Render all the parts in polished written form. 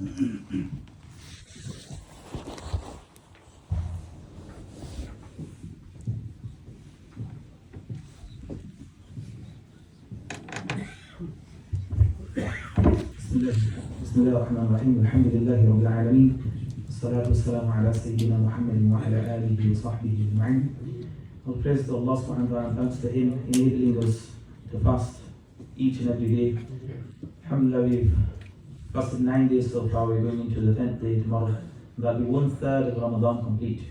بسم الله الرحمن الرحيم الحمد لله رب العالمين والصلاة والسلام على سيدنا محمد وعلى آله وصحبه أجمعين. All praise to Allah subhanahu wa ta'ala and thanks to Him enabling us to fast each and every day. Alhamdulillah, we've fasted 9 days so far. We're going into the 10th day tomorrow. That'll be 1/3 of Ramadan complete.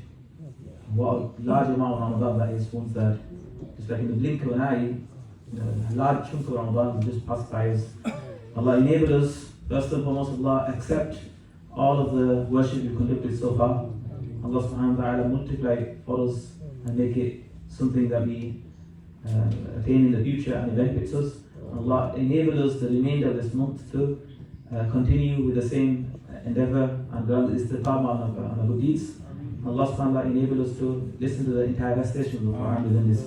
What a large amount of Ramadan that is, 1/3. Just like in the blink of an eye, a large chunk of Ramadan will just pass by us. Allah enable us, first and foremost, Allah accept all of the worship we've conducted so far. Allah subhanahu wa ta'ala multiply it for us and make it something that we attain in the future and it benefits us. Allah enable us the remainder of this month to continue with the same endeavor and grant istiqamah on our good deeds. Allah subhanahu wa ta'ala enable us to listen to the entire recitation of the Quran within this.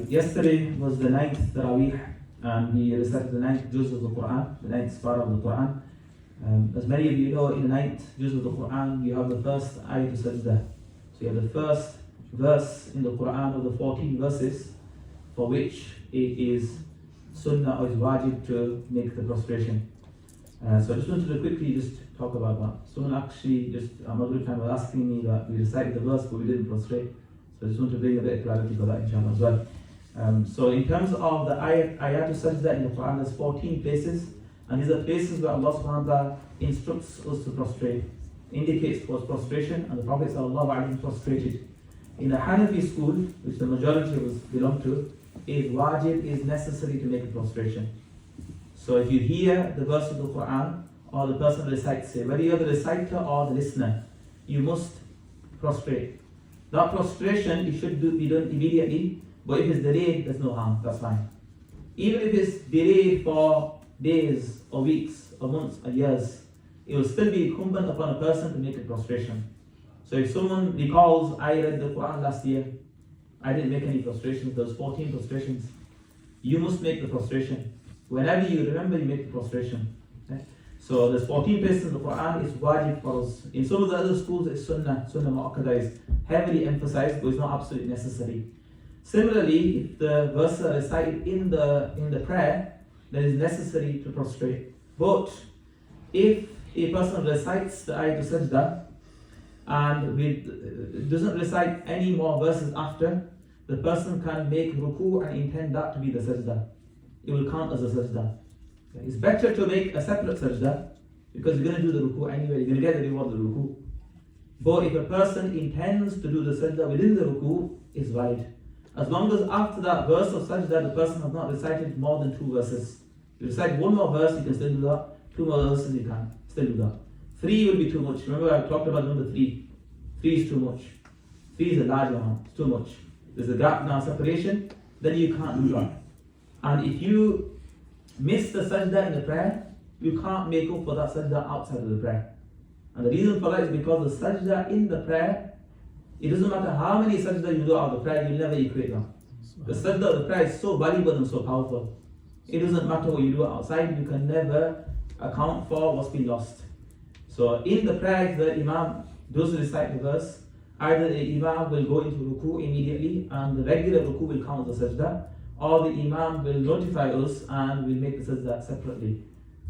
Yesterday was the 9th Taraweeh, and we recited the 9th juz of the Quran, the 9th surah of the Quran. As many of you know, in the 9th juz of the Quran, you have the first ayat sajda. So you have the first verse in the Quran of the 14 verses for which it is sunnah or is wajib to make the prostration. So I just wanted to quickly just talk about that. Someone actually just Maghrib time was asking me that we recited the verse but we didn't prostrate. So I just want to bring a bit of clarity for that inshallah as well. So in terms of the ayat sajda in the Quran, there's 14 places, and these are places where Allah subhanahu wa ta'ala instructs us to prostrate, indicates towards prostration, and the Prophet sallallahu alaihi wasallam prostrated. In the Hanafi school, which the majority of us belong to, is wajib, is necessary to make a prostration. So if you hear the verse of the Quran, or the person recites it, whether you're the reciter or the listener, you must prostrate. That prostration, it should be done immediately. But if it's delayed, there's no harm, that's fine. Even if it's delayed for days or weeks or months or years, it will still be incumbent upon a person to make a prostration. So if someone recalls, I read the Quran last year, I didn't make any prostrations, there was 14 prostrations. You must make the prostration. Whenever you remember, you make the prostration. Okay? So there's 14 places in the Quran, it's wajib for us. In some of the other schools, it's sunnah mu'akkada is heavily emphasized, but it's not absolutely necessary. Similarly, if the verses are recited in the prayer, then it's necessary to prostrate. But if a person recites the ayat sajda and doesn't recite any more verses after, the person can make ruku and intend that to be the sajda. It will count as a sajda. Okay. It's better to make a separate sajda because you're going to do the ruku anyway, you're going to get the reward of the ruku. But if a person intends to do the sajda within the ruku, it's valid. As long as after that verse of sajda, the person has not recited more than 2 verses. If you recite 1 more verse, you can still do that. 2 more verses, you can still do that. 3 will be too much. Remember I talked about number 3. 3 is too much. 3 is a large amount, it's too much. There's a gap now, separation, then you can't do that. And if you miss the sajda in the prayer, you can't make up for that sajda outside of the prayer. And the reason for that is because the sajda in the prayer, it doesn't matter how many sajda you do out of the prayer, you'll never equate that. The sajda of the prayer is so valuable and so powerful. It doesn't matter what you do outside, you can never account for what's been lost. So in the prayer, if the Imam does recite the verse, either the Imam will go into ruku immediately and the regular ruku will count as a sajda, or the Imam will notify us and we'll make the sajda separately.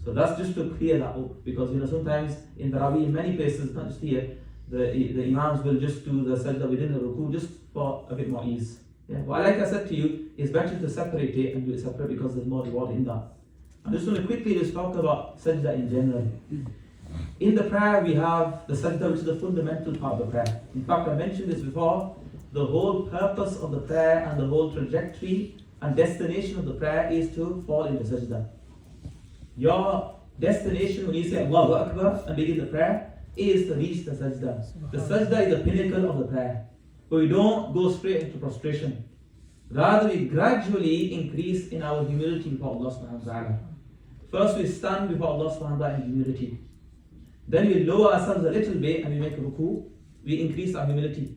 So that's just to clear that up, because sometimes in Tarawih, in many places, not just here, the Imams will just do the sajda within the ruku just for a bit more ease. Yeah? Well, like I said to you, it's better to separate it and do it separate because there's more reward in that. I'm just going to quickly just talk about sajda in general. In the prayer, we have the sajda, which is the fundamental part of the prayer. In fact, I mentioned this before, the whole purpose of the prayer and the whole trajectory and destination of the prayer is to fall into sajda. Your destination when you say Allahu Akbar and begin the prayer is to reach the sajda. The sajda is the pinnacle of the prayer. But we don't go straight into prostration. Rather, we gradually increase in our humility before Allah subhanahu wa ta'ala. First, we stand before Allah subhanahu wa ta'ala in humility. Then we lower ourselves a little bit and we make ruku. We increase our humility.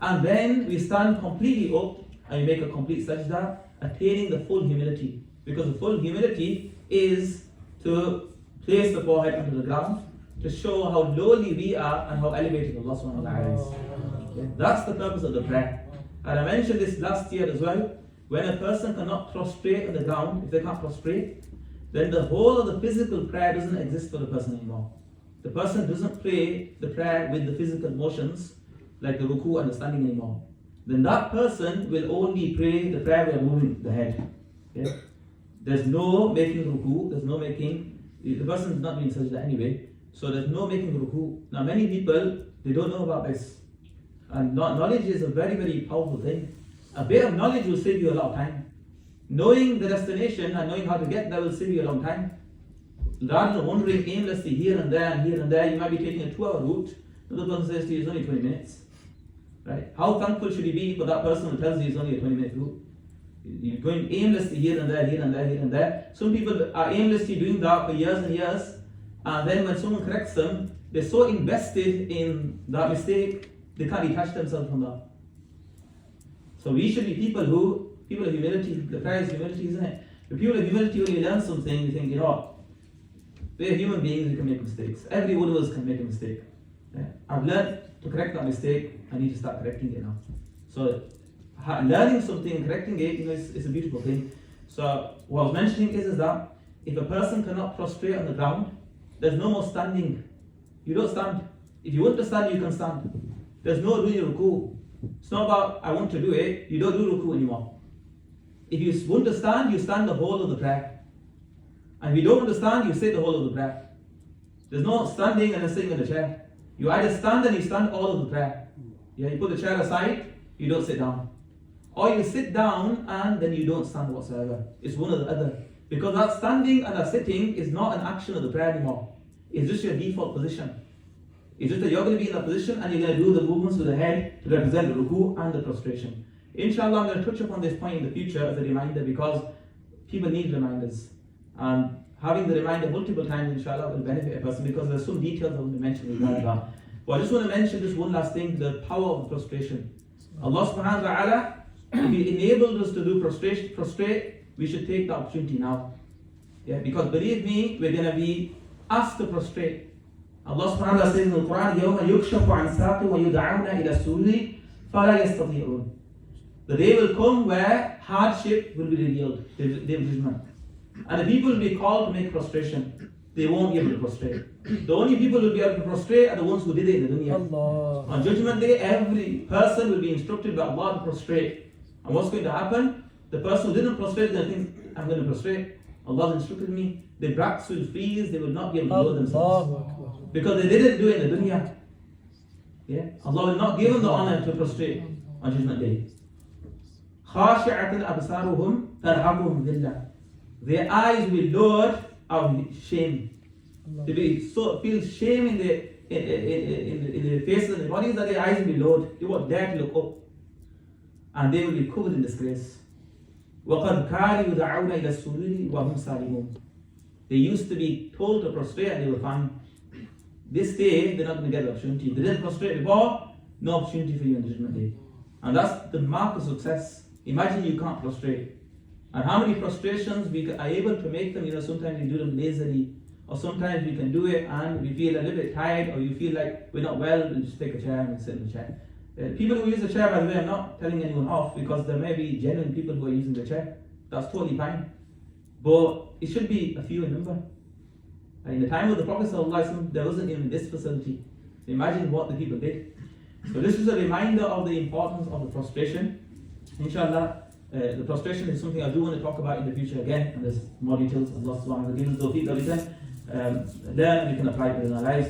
And then we stand completely up and we make a complete sajda, attaining the full humility. Because the full humility is to place the forehead onto the ground to show how lowly we are and how elevated Allah subhanahu wa ta'ala is. Okay? That's the purpose of the prayer. And I mentioned this last year as well. When a person cannot prostrate on the ground, if they can't prostrate, then the whole of the physical prayer doesn't exist for the person anymore. The person doesn't pray the prayer with the physical motions like the ruku and the standing anymore. Then that person will only pray the prayer by moving the head. Okay? There's no making ruku, there's no making, the person is not doing sajda anyway, so there's no making ruku. Now many people, they don't know about this. And knowledge is a very, very powerful thing. A bit of knowledge will save you a lot of time. Knowing the destination and knowing how to get there will save you a long time. Rather than wandering aimlessly here and there, you might be taking a 2-hour route. Another person says to you, it's only 20 minutes. Right? How thankful should you be for that person who tells you it's only a 20-minute route? You're going aimlessly here and there. Some people are aimlessly doing that for years and years, and then when someone corrects them, they're so invested in that mistake, they can't detach themselves from that. So we should be people of humility. The prayer is humility, isn't it? The people of humility, when you learn something, you think, you know, we're human beings, we can make mistakes. Every one of us can make a mistake. Yeah? I've learned to correct that mistake, I need to start correcting it now. So learning something and correcting it, is a beautiful thing. So what I was mentioning is that if a person cannot prostrate on the ground, there's no more standing. You don't stand. If you want to stand, you can stand. There's no doing ruku. It's not about I want to do it, you don't do ruku anymore. If you want to stand, you stand the whole of the prayer. And if you don't want to stand, you sit the whole of the prayer. There's no standing and then sitting in the chair. You either stand and you stand all of the prayer. Yeah, you put the chair aside, you don't sit down. Or you sit down and then you don't stand whatsoever. It's one or the other. Because that standing and that sitting is not an action of the prayer anymore. It's just your default position. It's just that you're going to be in that position and you're going to do the movements with the head to represent the ruku and the prostration. Inshallah, I'm going to touch upon this point in the future as a reminder because people need reminders. And having the reminder multiple times, inshallah, will benefit a person because there's some details I want to mention regarding that. But I just want to mention this one last thing, the power of prostration. Allah subhanahu wa ta'ala, if He enabled us to do prostrate, we should take the opportunity now. Yeah, because believe me, we're going to be asked to prostrate. Allah subhanahu wa ta'ala says in the Quran, يَوْمَ يُكْشَفُ عَنْ سَاقٍ وَيُدْعَوْنَ إِلَى السُّجُودِ فَلَا يَسْتَطِيعُونَ. The day will come where hardship will be revealed, the day of judgment. And the people will be called to make prostration. They won't be able to prostrate. The only people who will be able to prostrate are the ones who did it in the dunya. Allah. On judgment day, every person will be instructed by Allah to prostrate. And what's going to happen? The person who didn't prostrate is going to think, I'm going to prostrate. Allah has instructed me. Their backs will freeze, they will not be able to lower themselves. Because they didn't do it in the dunya. Yeah? Allah will not give them the honor to prostrate on judgment day. خَاشِعَةً أَبْصَارُهُمْ تَرْهَقُهُمْ ذِلَّةٌ. Their eyes will be lowered out of shame. They will feel shame in their faces and their bodies that their eyes will be lowered. They won't dare to look up. And they will be covered in disgrace. وَقَدْ كَانُوا يُدْعَوْنَ إِلَى السُّجُودِ وَهُمْ سَالِمُونَ. They used to be told to prostrate and they were fine. This day, they're not going to get the opportunity. They didn't prostrate before, no opportunity for you on judgment day. And that's the mark of success. Imagine you can't prostrate. And how many prostrations we are able to make them, sometimes we do them lazily. Or sometimes we can do it and we feel a little bit tired or you feel like we're not well, we'll just take a chair and we'll sit in the chair. People who use the chair, by the way, I'm not telling anyone off because there may be genuine people who are using the chair. That's totally fine. But it should be a few in number. In the time of the Prophet ﷺ, there wasn't even this facility. So imagine what the people did. So this is a reminder of the importance of the prostration. Inshallah, the prostration is something I do want to talk about in the future again, and there's more details. Allah subhanahu wa ta'ala gives us tawfiq that we can learn and we can apply it in our lives.